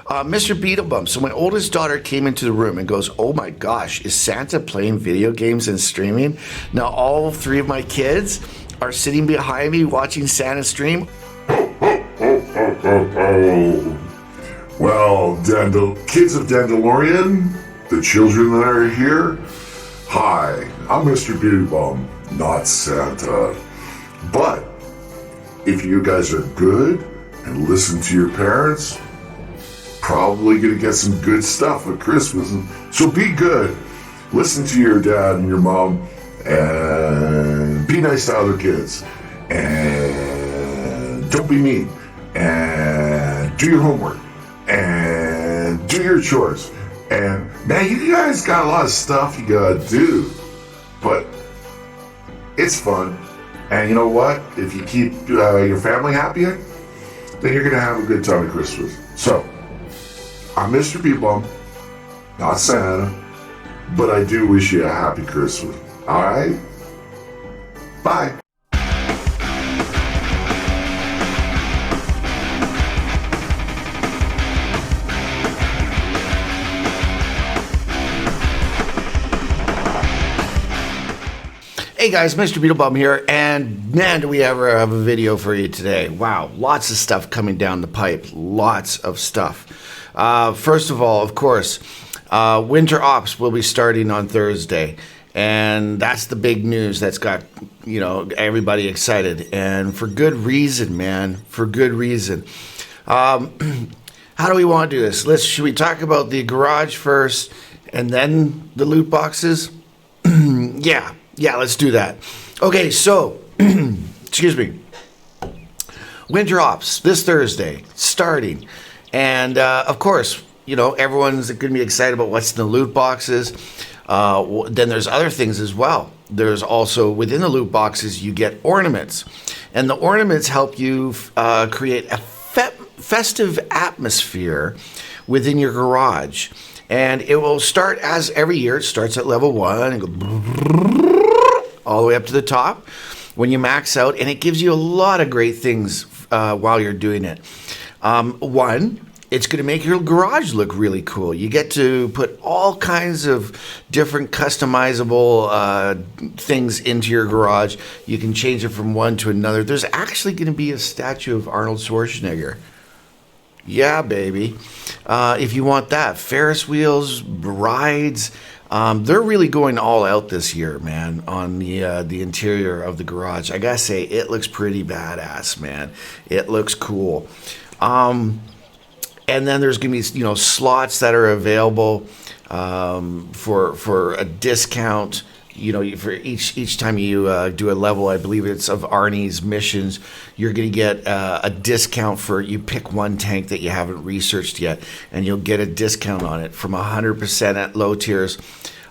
Mr.BeetleBum. So my oldest daughter came into the room and goes, "Oh my gosh, is Santa playing video games and streaming?" Now all three of my kids are sitting behind me watching Santa stream. Well, kids of Dandalorian, the children that are here, hi, I'm Mr. BeetleBum, not Santa. But if you guys are good and listen to your parents, probably gonna get some good stuff at Christmas. So be good, listen to your dad and your mom, and be nice to other kids, and don't be mean, and do your homework, and do your chores. And man, you guys got a lot of stuff you gotta do, but it's fun. And you know what? If you keep your family happy, then you're gonna have a good time at Christmas. So, I'm Mr. BeetleBum, not Santa, but I do wish you a happy Christmas. All right? Bye. Hey guys, Mr. BeetleBum here, and man, do we ever have a video for you today. Wow, lots of stuff coming down the pipe, lots of stuff. First of all, of course, Winter Ops will be starting on Thursday, and that's the big news that's got, everybody excited, and for good reason, man, for good reason. How do we want to do this? Should we talk about the garage first, and then the loot boxes? Yeah, let's do that. Okay, so, excuse me. Winter Ops, this Thursday, starting. And, of course, everyone's going to be excited about what's in the loot boxes. Then there's other things as well. There's also, within the loot boxes, you get ornaments. And the ornaments help you create a festive atmosphere within your garage. And it will start, as every year, it starts at level 1 and go all the way up to the top when you max out, and it gives you a lot of great things while you're doing it. One, it's going to make your garage look really cool. You get to put all kinds of different customizable things into your garage. You can change it from one to another. There's actually going to be a statue of Arnold Schwarzenegger. Yeah, baby. If you want that. Ferris wheels, rides. They're really going all out this year, man, on the interior of the garage. I gotta say, it looks pretty badass, man. It looks cool. And then there's gonna be, slots that are available for a discount. For each time you do a level, I believe it's of Arnie's missions, you're going to get a discount for, you pick one tank that you haven't researched yet, and you'll get a discount on it from 100% at low tiers.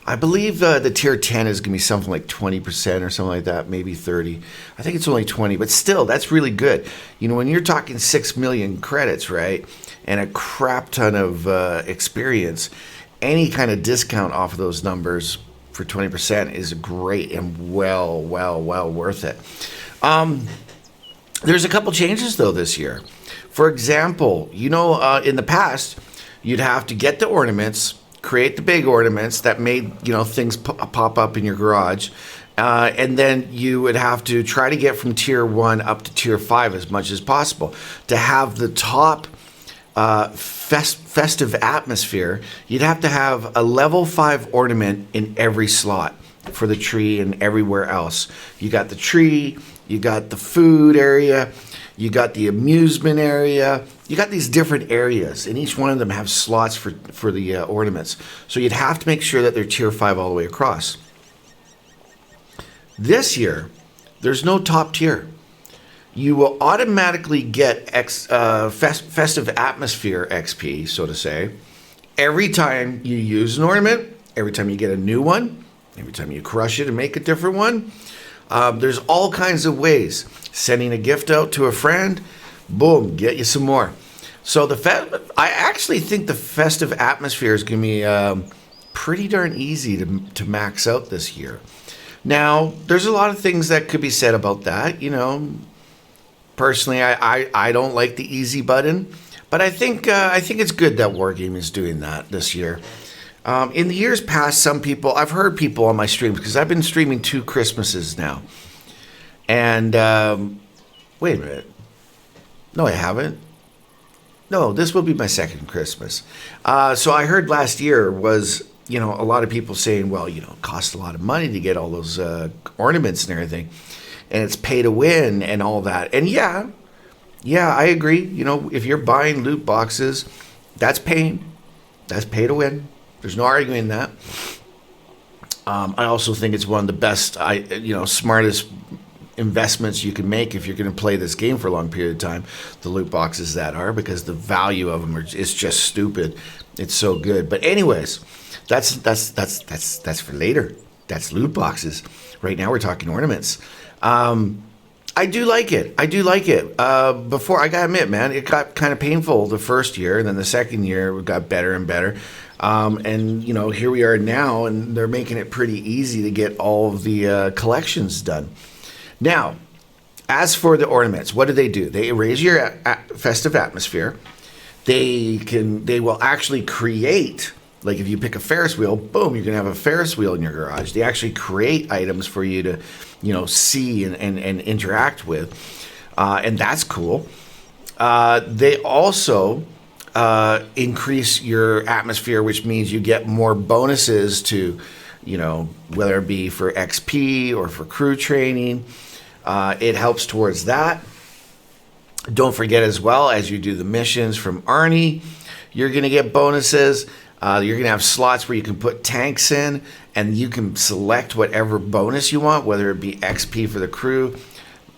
I believe the tier 10 is going to be something like 20% or something like that, maybe 30. I think it's only 20, but still, that's really good. When you're talking 6 million credits, right, and a crap ton of experience, any kind of discount off of those numbers for 20% is great and well worth it. There's a couple changes though this year. For example, in the past, you'd have to get the ornaments, create the big ornaments that made things pop up in your garage, and then you would have to try to get from tier 1 up to tier 5 as much as possible to have the top festive atmosphere. You'd have to have a level 5 ornament in every slot for the tree and everywhere else. You got the tree, you got the food area, you got the amusement area, you got these different areas, and each one of them have slots for the ornaments. So you'd have to make sure that they're tier 5 all the way across. This year, there's no top tier. You will automatically get festive atmosphere XP, so to say, every time you use an ornament, every time you get a new one, every time you crush it and make a different one. There's all kinds of ways. Sending a gift out to a friend, boom, get you some more. So I actually think the festive atmosphere is going to be pretty darn easy to max out this year. Now, there's a lot of things that could be said about that, Personally, I don't like the easy button, But I think it's good that Wargaming is doing that this year. In the years past, I've heard people on my streams, because I've been streaming 2 Christmases now. And wait a minute. No, I haven't. No, this will be my 2nd Christmas. So I heard last year was, a lot of people saying, well, it costs a lot of money to get all those ornaments and everything. And it's pay to win and all that. And yeah, I agree. If you're buying loot boxes, that's paying. That's pay to win. There's no arguing that. I also think it's one of the best, smartest investments you can make if you're going to play this game for a long period of time. The loot boxes that are, because the value of them is just stupid. It's so good. But anyways, that's for later. That's loot boxes. Right now we're talking ornaments. I do like it. Before, I gotta admit, man, it got kind of painful the first year, and then the second year it got better and better. And here we are now, and they're making it pretty easy to get all of the collections done. Now, as for the ornaments, what do? They raise your festive atmosphere. They will actually create. Like if you pick a Ferris wheel, boom, you're going to have a Ferris wheel in your garage. They actually create items for you to, see and interact with. And that's cool. They also increase your atmosphere, which means you get more bonuses to, whether it be for XP or for crew training. It helps towards that. Don't forget as well, as you do the missions from Arnie, you're going to get bonuses. You're going to have slots where you can put tanks in, and you can select whatever bonus you want, whether it be XP for the crew,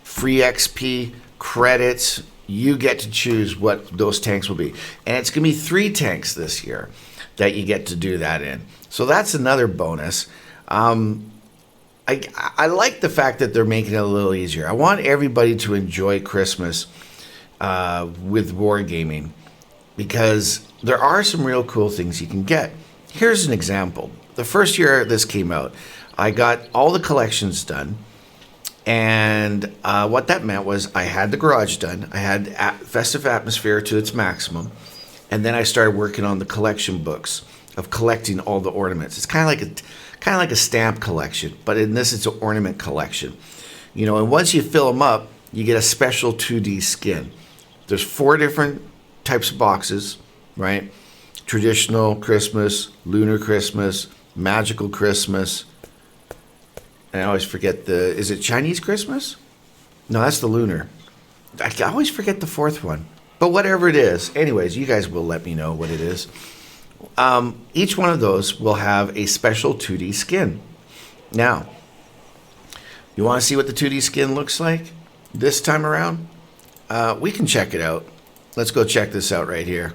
free XP, credits. You get to choose what those tanks will be. And it's going to be 3 tanks this year that you get to do that in. So that's another bonus. I like the fact that they're making it a little easier. I want everybody to enjoy Christmas with Wargaming, because there are some real cool things you can get. Here's an example. The first year this came out, I got all the collections done. And what that meant was I had the garage done. I had festive atmosphere to its maximum. And then I started working on the collection books of collecting all the ornaments. It's kind of like a stamp collection, but in this it's an ornament collection. And once you fill them up, you get a special 2D skin. There's 4 different types of boxes, right? Traditional Christmas, lunar Christmas, magical Christmas. And I always forget is it Chinese Christmas? No, that's the lunar. I always forget the 4th one. But whatever it is, anyways, you guys will let me know what it is. Each one of those will have a special 2D skin. Now, you want to see what the 2D skin looks like this time around? We can check it out. Let's go check this out right here.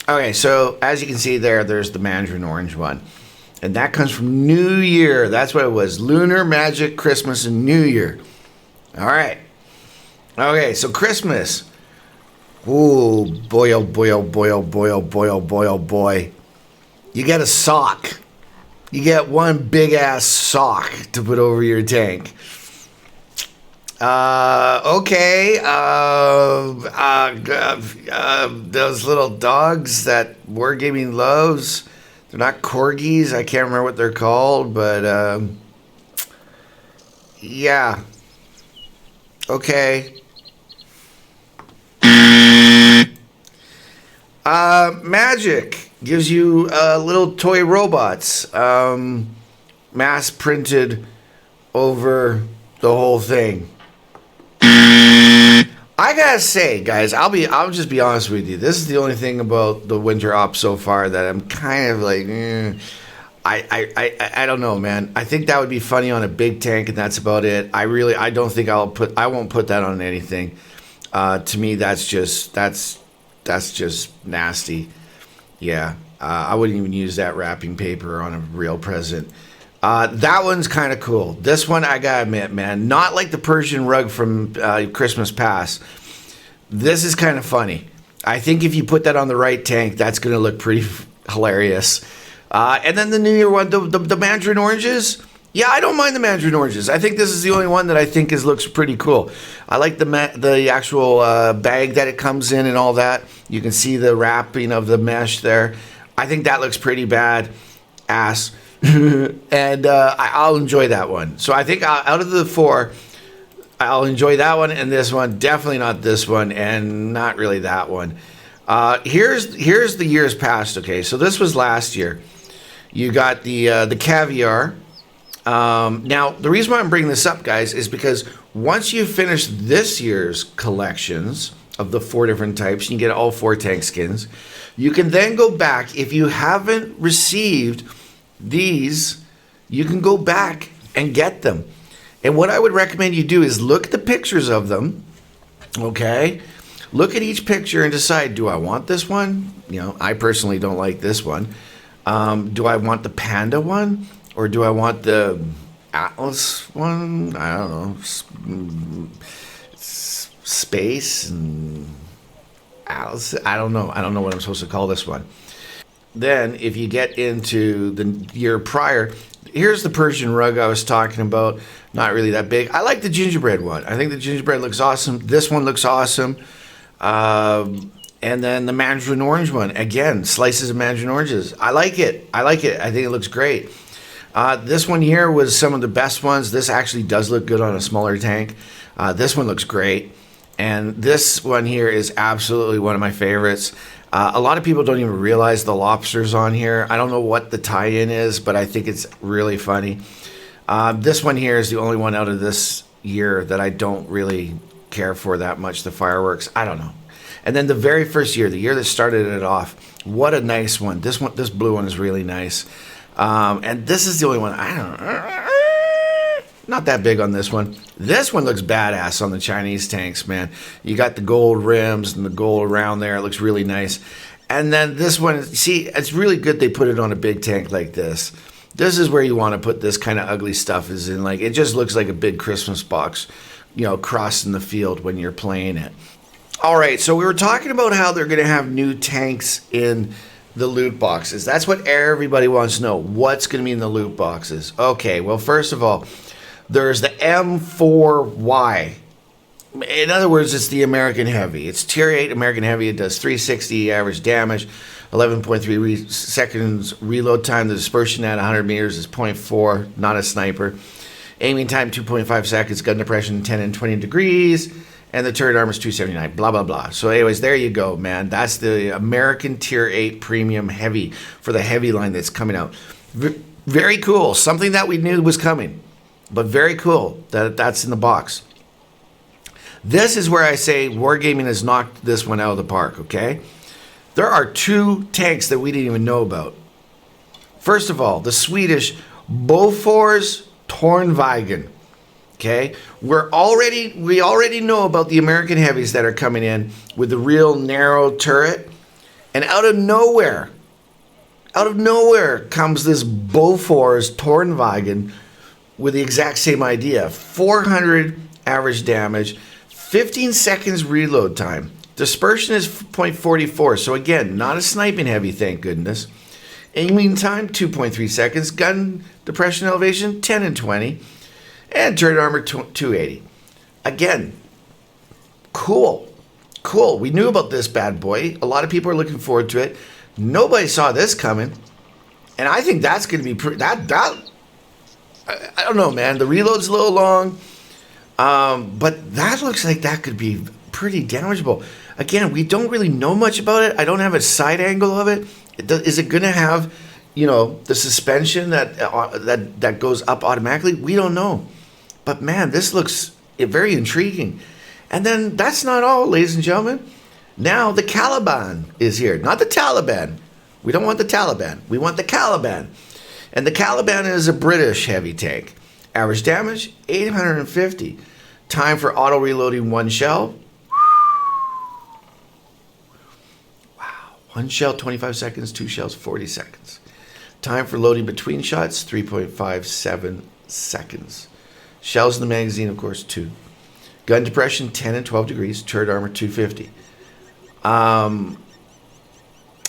Okay, so as you can see there's the Mandarin Orange one. And that comes from New Year. That's what it was. Lunar, Magic, Christmas, and New Year. All right. Okay, so Christmas. Ooh, boy, oh boy, oh boy, oh boy, oh boy, oh boy, oh boy. You get a sock. You get one big ass sock to put over your tank. Okay. Those little dogs that Wargaming loves. They're not corgis. I can't remember what they're called, but yeah. Okay. Magic gives you little toy robots, mass printed over the whole thing. I gotta say, guys, I'll just be honest with you. This is the only thing about the winter op so far that I'm kind of like, I don't know, man. I think that would be funny on a big tank, and that's about it. I don't think I won't put that on anything. To me, that's just nasty. Yeah, I wouldn't even use that wrapping paper on a real present. That one's kind of cool. This one, I gotta admit, man, not like the Persian rug from Christmas Past. This is kind of funny. I think if you put that on the right tank, that's gonna look pretty hilarious. And then the New Year one, the Mandarin oranges, Yeah, I don't mind the mandarin oranges. I think this is the only one that I think looks pretty cool. I like the actual bag that it comes in and all that. You can see the wrapping of the mesh there. I think that looks pretty bad ass. And I'll enjoy that one. So I think out of the four, I'll enjoy that one and this one. Definitely not this one, and not really that one. Here's the years past. Okay, so this was last year. You got the caviar. Now, the reason why I'm bringing this up, guys, is because once you finish this year's collections of the 4 different types, you can get all 4 tank skins. You can then go back. If you haven't received these, you can go back and get them. And what I would recommend you do is look at the pictures of them, okay? Look at each picture and decide, do I want this one? You know, I personally don't like this one. Do I want the panda one? Or do I want the Atlas one? I don't know. Space and Atlas. I don't know. I don't know what I'm supposed to call this one. Then, if you get into the year prior, here's the Persian rug I was talking about. Not really that big. I like the gingerbread one. I think the gingerbread looks awesome. This one looks awesome. And then the mandarin orange one. Again, slices of mandarin oranges. I like it. I like it. I think it looks great. This one here was some of the best ones. This actually does look good on a smaller tank. This one looks great. And this one here is absolutely one of my favorites. A lot of people don't even realize the lobsters on here. I don't know what the tie-in is, but I think it's really funny. This one here is the only one out of this year that I don't really care for that much, the fireworks. I don't know. And then the very first year, the year that started it off, what a nice one. This blue one is really nice. And this is the only one, I don't know. Not that big on this one. This one looks badass on the Chinese tanks, man. You got the gold rims and the gold around there. It looks really nice. And then this one, see, it's really good they put it on a big tank like this. This is where you want to put this kind of ugly stuff, is in, like, it just looks like a big Christmas box, you know, crossing the field when you're playing it. All right, so we were talking about how they're going to have new tanks in the loot boxes. That's what everybody wants to know. What's going to be in the loot boxes? Okay, well, first of all, there's the M4Y. In other words, it's the American Heavy. It's Tier 8 American Heavy. It does 360 average damage, 11.3 seconds reload time. The dispersion at 100 meters is 0.4, not a sniper. Aiming time 2.5 seconds. Gun depression 10 and 20 degrees. And the turret armor is 279, blah, blah, blah. So anyways, there you go, man. That's the American Tier 8 Premium Heavy for the heavy line that's coming out. Very cool. Something that we knew was coming. But very cool that that's in the box. This is where I say Wargaming has knocked this one out of the park, okay? There are 2 tanks that we didn't even know about. First of all, the Swedish Bofors Tornviken. Okay, we already know about the American Heavies that are coming in with the real narrow turret, and out of nowhere comes this Bofors Tornviken with the exact same idea: 400 average damage, 15 seconds reload time, dispersion is 0.44. So again, not a sniping heavy, thank goodness. Aiming time 2.3 seconds, gun depression elevation 10 and 20. And turret armor 280. Again, cool. We knew about this bad boy. A lot of people are looking forward to it. Nobody saw this coming, and I think that's going to be I don't know, man. The reload's a little long, but that looks like that could be pretty damageable. Again, we don't really know much about it. I don't have a side angle of it. Is it going to have, you know, the suspension that goes up automatically? We don't know. But man, this looks very intriguing. And then that's not all, ladies and gentlemen. Now the Caliban is here. Not the Taliban. We don't want the Taliban. We want the Caliban. And the Caliban is a British heavy tank. Average damage, 850. Time for auto reloading 1 shell. Wow. 1 shell, 25 seconds. 2 shells, 40 seconds. Time for loading between shots, 3.57 seconds. Shells in the magazine, of course, 2. Gun depression, 10 and 12 degrees. Turret armor, 250.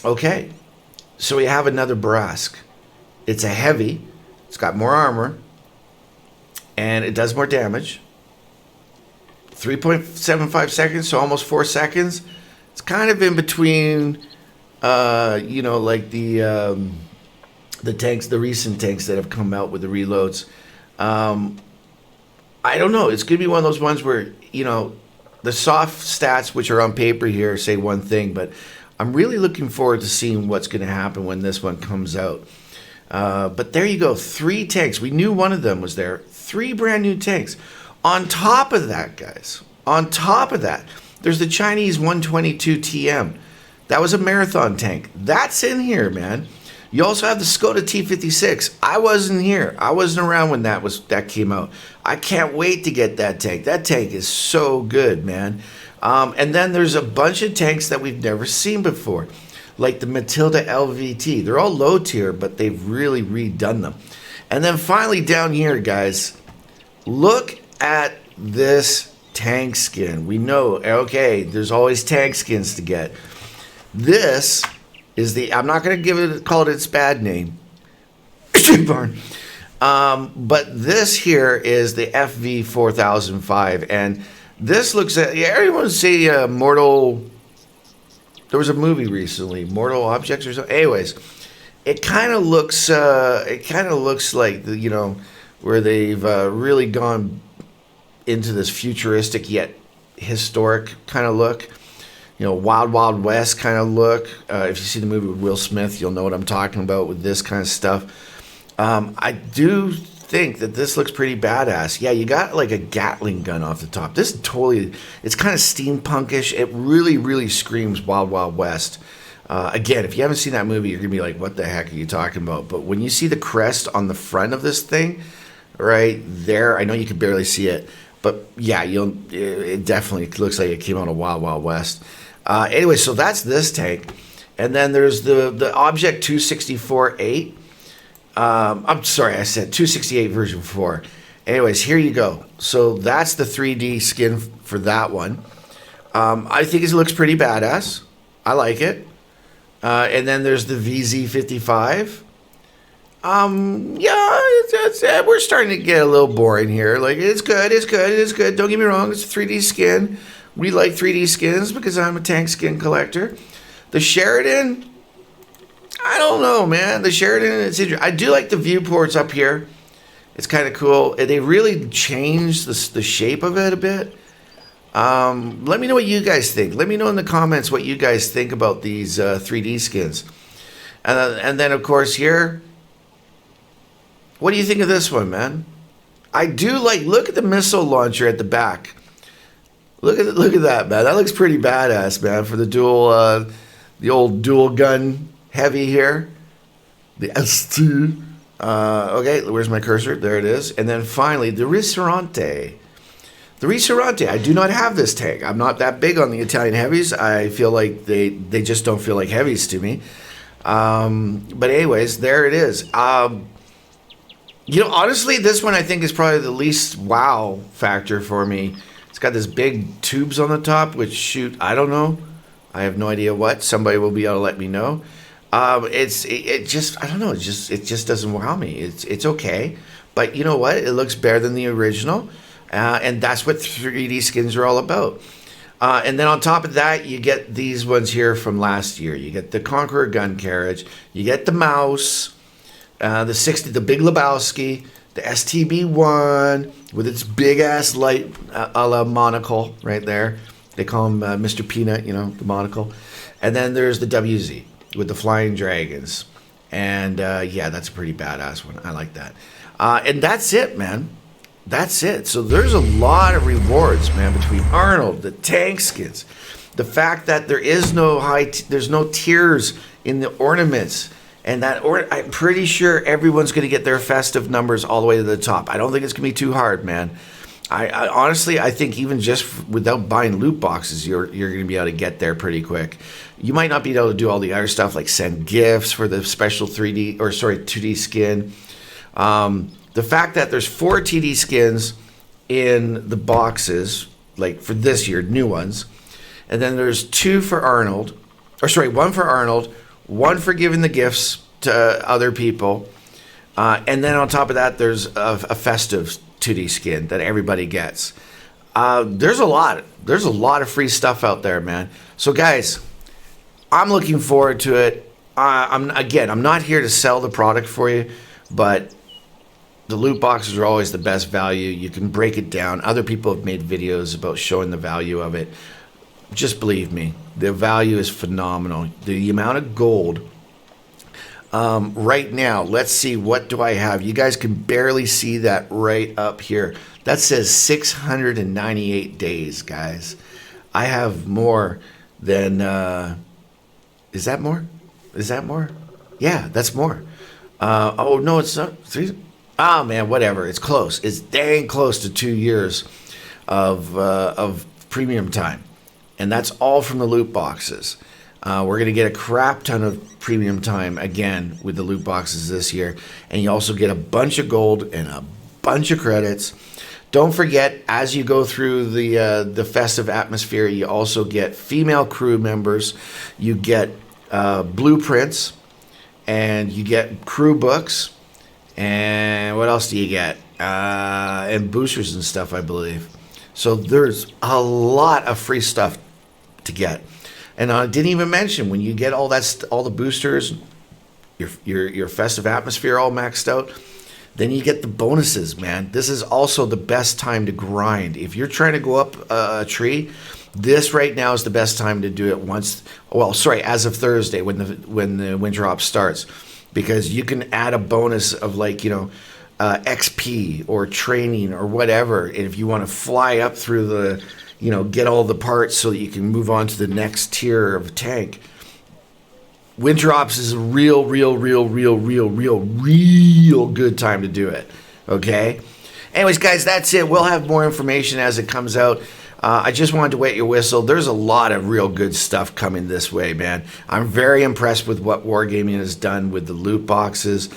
Okay. So we have another Barask. It's a heavy. It's got more armor. and it does more damage. 3.75 seconds, so almost 4 seconds. It's kind of in between, like the tanks, the recent tanks that have come out with the reloads. I don't know. It's going to be one of those ones where, the soft stats, which are on paper here, say one thing, but I'm really looking forward to seeing what's going to happen when this one comes out. But there you go. 3 tanks. We knew one of them was there. 3 brand new tanks. On top of that, guys, there's the Chinese 122 TM. That was a marathon tank. That's in here, man. You also have the Skoda T56. I wasn't here. I wasn't around when that came out. I can't wait to get that tank. That tank is so good, man. And then there's a bunch of tanks that we've never seen before, like the Matilda LVT. They're all low tier, but they've really redone them. And then finally down here, guys, look at this tank skin. We know, okay, there's always tank skins to get. This is I'm not going to call it its bad name, but this here is the FV 4005, and this looks at, everyone say Mortal, there was a movie recently, Mortal Objects or something. Anyways, it kind of looks like where they've really gone into this futuristic yet historic kind of look. Wild Wild West kind of look. If you see the movie with Will Smith, you'll know what I'm talking about with this kind of stuff. I do think that this looks pretty badass. Yeah, you got like a Gatling gun off the top. This it's kind of steampunkish. It really, really screams Wild Wild West. Again, if you haven't seen that movie, you're going to be like, what the heck are you talking about? But when you see the crest on the front of this thing, right there, I know you can barely see it, but yeah, it definitely looks like it came out of Wild Wild West. Anyway, so that's this tank. And then there's the Object 264-8. I'm sorry, I said 268 version 4. Anyways, here you go. So that's the 3D skin for that one. I think it looks pretty badass. I like it. And then there's the VZ55. We're starting to get a little boring here. Like, it's good. Don't get me wrong, it's a 3D skin. We like 3D skins because I'm a tank skin collector. The Sheridan, I don't know, man. The Sheridan, it's interesting. I do like the viewports up here. It's kind of cool. They really changed the shape of it a bit. Let me know what you guys think. Let me know in the comments what you guys think about these 3D skins. And then, of course, here, what do you think of this one, man? I do look at the missile launcher at the back. Look at that, man. That looks pretty badass, man, for the old dual gun heavy here. The ST. Okay, where's my cursor? There it is. And then finally, the Risorante. The Risorante, I do not have this tank. I'm not that big on the Italian heavies. I feel like they just don't feel like heavies to me. But anyways, there it is. Honestly, this one I think is probably the least wow factor for me. It's got this big tubes on the top, which shoot, I don't know. I have no idea what. Somebody will be able to let me know. It just doesn't wow me. It's okay, but you know what? It looks better than the original, and that's what 3D skins are all about. And then on top of that, you get these ones here from last year. You get the Conqueror gun carriage. You get the mouse, the Big Lebowski, the STB-1 with its big ass light a la monocle right there. They call him Mr. Peanut, the monocle. And then there's the WZ with the flying dragons. And that's a pretty badass one. I like that. And that's it, man. That's it. So there's a lot of rewards, man, between Arnold, the tank skins, the fact that there's no tiers in the ornaments. And I'm pretty sure everyone's going to get their festive numbers all the way to the top. I don't think it's going to be too hard, man. I honestly, I think even just without buying loot boxes, you're going to be able to get there pretty quick. You might not be able to do all the other stuff like send gifts for the special 2D skin. The fact that there's 4 TD skins in the boxes, like for this year, new ones, and then there's 2 for Arnold, 1 for Arnold, 1 for giving the gifts to other people, and then on top of that, there's a festive 2D skin that everybody gets. There's a lot of free stuff out there, man. So guys, I'm looking forward to it. I'm not here to sell the product for you, but the loot boxes are always the best value. You can break it down. Other people have made videos about showing the value of it. Just believe me, the value is phenomenal. The amount of gold right now, let's see, what do I have? You guys can barely see that right up here. That says 698 days, guys. I have more than, is that more? Is that more? Yeah, that's more. Oh, no, it's not. 3. Oh, man, whatever. It's close. It's dang close to 2 years of premium time. And that's all from the loot boxes. We're going to get a crap ton of premium time again with the loot boxes this year. And you also get a bunch of gold and a bunch of credits. Don't forget, as you go through the festive atmosphere, you also get female crew members. You get blueprints. And you get crew books. And what else do you get? And boosters and stuff, I believe. So there's a lot of free stuff to get. And I didn't even mention, when you get all the boosters, your festive atmosphere all maxed out, then you get the bonuses, man. This is also the best time to grind. If you're trying to go up a tree, this right now is the best time to do it as of Thursday when the winter op starts, because you can add a bonus of XP or training or whatever. And if you want to fly up through the, get all the parts so that you can move on to the next tier of tank. Winter Ops is a real good time to do it. Okay? Anyways, guys, that's it. We'll have more information as it comes out. I just wanted to wet your whistle. There's a lot of real good stuff coming this way, man. I'm very impressed with what Wargaming has done with the loot boxes.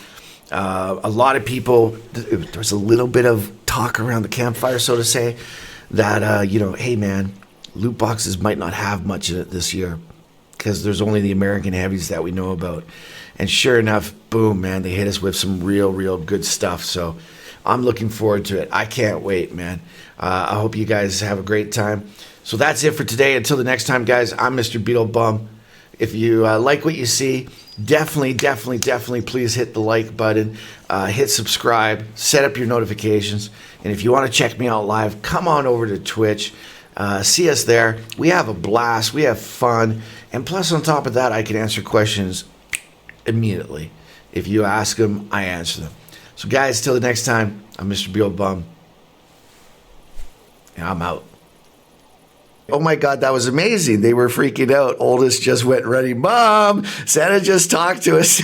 A lot of people, there's a little bit of talk around the campfire, so to say, that, hey, man, loot boxes might not have much in it this year because there's only the American heavies that we know about. And sure enough, boom, man, they hit us with some real good stuff. So I'm looking forward to it. I can't wait, man. I hope you guys have a great time. So that's it for today. Until the next time, guys, I'm Mr. BeetleBum. If you like what you see, definitely please hit the like button, hit subscribe, set up your notifications. And if you want to check me out live, come on over to Twitch. See us there. We have a blast. We have fun. And plus, on top of that, I can answer questions immediately. If you ask them, I answer them. So, guys, till the next time, I'm Mr. BeetleBum. And I'm out. Oh my God, that was amazing. They were freaking out. Oldest just went running. Mom, Santa just talked to us.